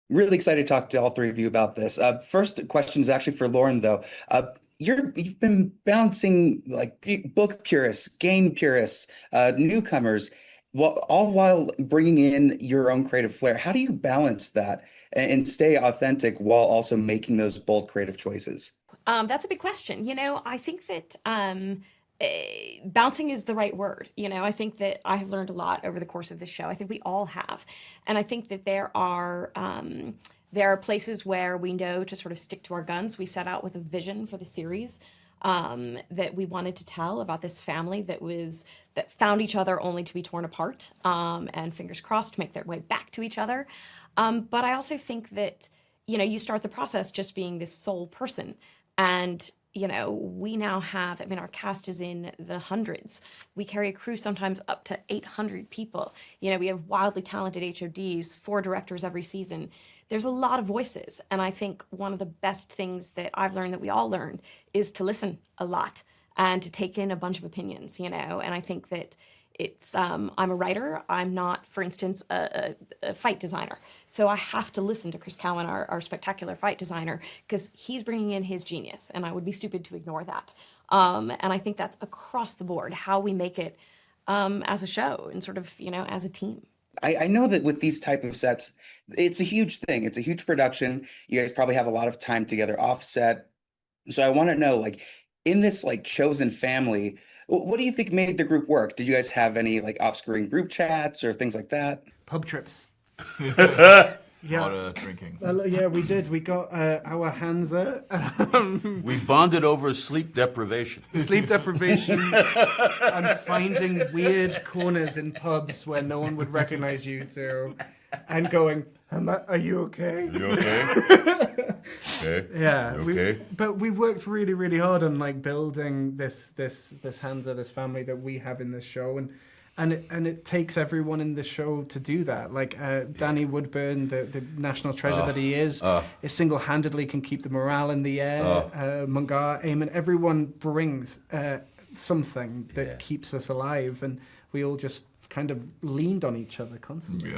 Really excited to talk to all three of you about this. First question is actually for Lauren, though. You've been balancing like book purists, game purists, newcomers, all while bringing in your own creative flair. How do you balance that and stay authentic while also making those bold creative choices? That's a big question. I think that bouncing is the right word. I think that I have learned a lot over the course of this show. I think we all have, and I think that there are places where we know to sort of stick to our guns. We set out with a vision for the series that we wanted to tell about this family that found each other only to be torn apart, and fingers crossed make their way back to each other. But I also think that you start the process just being this sole person, and we now have, I mean, our cast is in the hundreds. We carry a crew sometimes up to 800 people. We have wildly talented HODs, 4 directors every season. There's a lot of voices. And I think one of the best things that I've learned, that we all learned, is to listen a lot and to take in a bunch of opinions. And I think that I'm a writer. I'm not, for instance, a fight designer. So I have to listen to Chris Cowan, our spectacular fight designer, because he's bringing in his genius, and I would be stupid to ignore that. And I think that's across the board how we make it as a show and sort of, as a team. I know that with these type of sets, it's a huge thing. It's a huge production. You guys probably have a lot of time together offset. So I want to know, like, in this like chosen family, what do you think made the group work? Did you guys have any like off-screen group chats or things like that? Pub trips. Yeah. Lot of drinking. Yeah, we did. We got our Hansa. We bonded over sleep deprivation. Sleep deprivation and finding weird corners in pubs where no one would recognize you to, and going, are you okay? You okay? Okay. Yeah. You okay? But we worked really, really hard on like building this Hansa, this family that we have in this show, and it takes everyone in the show to do that. Like Danny Woodburn, the national treasure that he is single-handedly can keep the morale in the air. Mungar, Eamon, everyone brings something that keeps us alive, and we all just kind of leaned on each other constantly.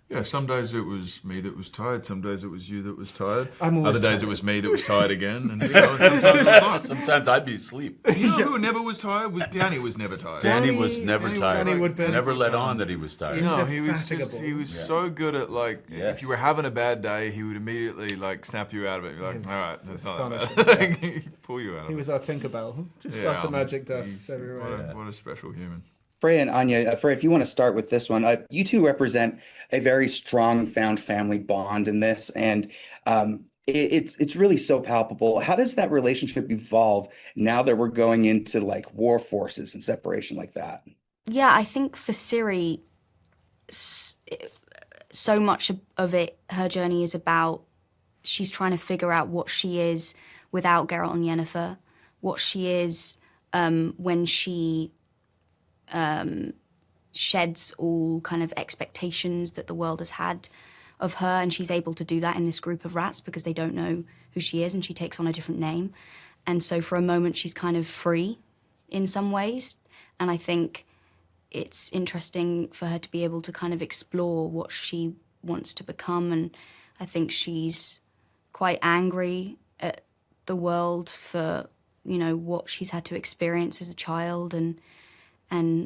Yeah, some days it was me that was tired. Some days it was you that was tired. I'm always Other days tired. it was me that was tired again. And sometimes it was not. Sometimes I'd be asleep. You know who never was tired? Was Danny was never tired. Danny was never tired. Danny Woodburn. Never let on that he was tired. No, he was Indefatigable. so good at like, if you were having a bad day, he would immediately like snap you out of it. You're like, It's all right, that's not that astonishing. bad. He'd pull you out of He it. was our Tinkerbell. Just Yeah, lots of magic dust he's- everywhere. What a special human. Freya and Anya, Freya, if you want to start with this one, you two represent a very strong found family bond in this, and it's really so palpable. How does that relationship evolve now that we're going into like war forces and separation like that? Yeah, I think for Siri, so much of it, her journey is about she's trying to figure out what she is without Geralt and Yennefer, what she is when she sheds all kind of expectations that the world has had of her, and she's able to do that in this group of rats because they don't know who she is, and she takes on a different name. And so for a moment she's kind of free in some ways, and I think it's interesting for her to be able to kind of explore what she wants to become. And I think she's quite angry at the world for, what she's had to experience as a child, and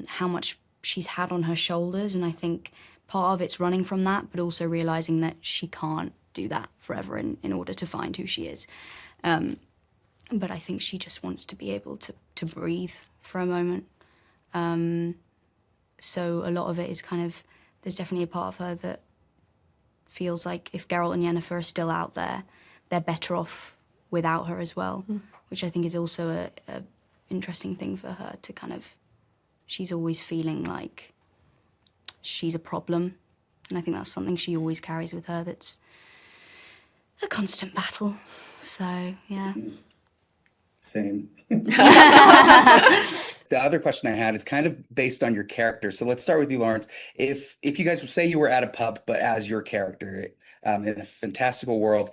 how much she's had on her shoulders. And I think part of it's running from that, but also realizing that she can't do that forever in order to find who she is. But I think she just wants to be able to breathe for a moment. So a lot of it is kind of, there's definitely a part of her that feels like if Geralt and Yennefer are still out there, they're better off without her as well, which I think is also a interesting thing for her to kind of, she's always feeling like she's a problem. And I think that's something she always carries with her, that's a constant battle. So, yeah. Same. The other question I had is kind of based on your character. So let's start with you, Lawrence. If you guys say you were at a pub, but as your character in a fantastical world,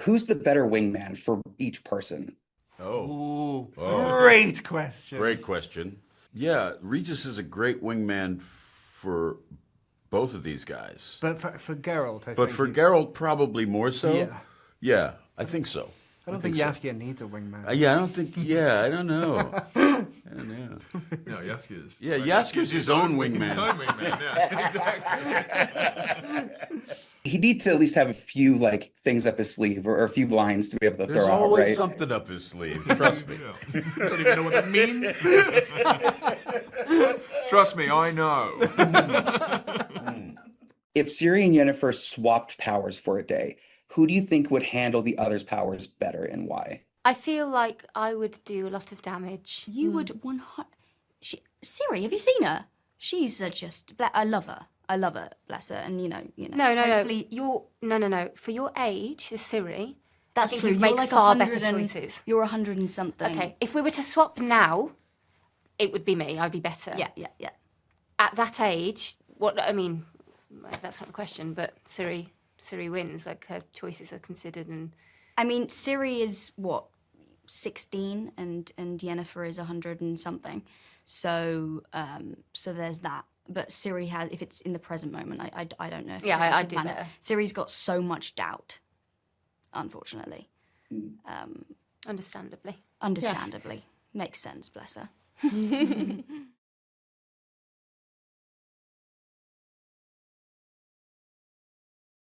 who's the better wingman for each person? Oh, Great question. great question. Yeah, Regis is a great wingman for both of these guys. But for Geralt, I But think. for Geralt, probably more so. Yeah. Yeah, I think so. I don't think so. Jaskier needs a wingman. Yeah, I don't think. Yeah, I don't know. I don't know. No, Jaskier's. Yeah, Jasker's his own His wingman. own wingman, yeah, exactly. He needs to at least have a few like things up his sleeve or a few lines to be able to There's throw out, always right? something up his sleeve. Trust me. Yeah. Don't even know what that means. Trust me, I know. If Ciri and Yennefer swapped powers for a day, who do you think would handle the other's powers better and why? I feel like I would do a lot of damage. You would 100. Siri, have you seen her? She's just. I love her. I love her. Bless her. And No. hopefully- You're no. For your age, as Siri, That's I think true. you'd make You're like far 100 better and- choices. You're 100 and something. Okay, if we were to swap now, it would be me. I'd be better. Yeah. At that age, that's not a question, but Siri wins. Like, her choices are considered, and I mean, Siri is what, 16, and Yennefer is 100 and something. So there's that. But Siri has, if it's in the present moment, I don't know. If Yeah, Ciri I could do manage. better. Siri's got so much doubt, unfortunately. understandably. Understandably. Makes sense, bless her.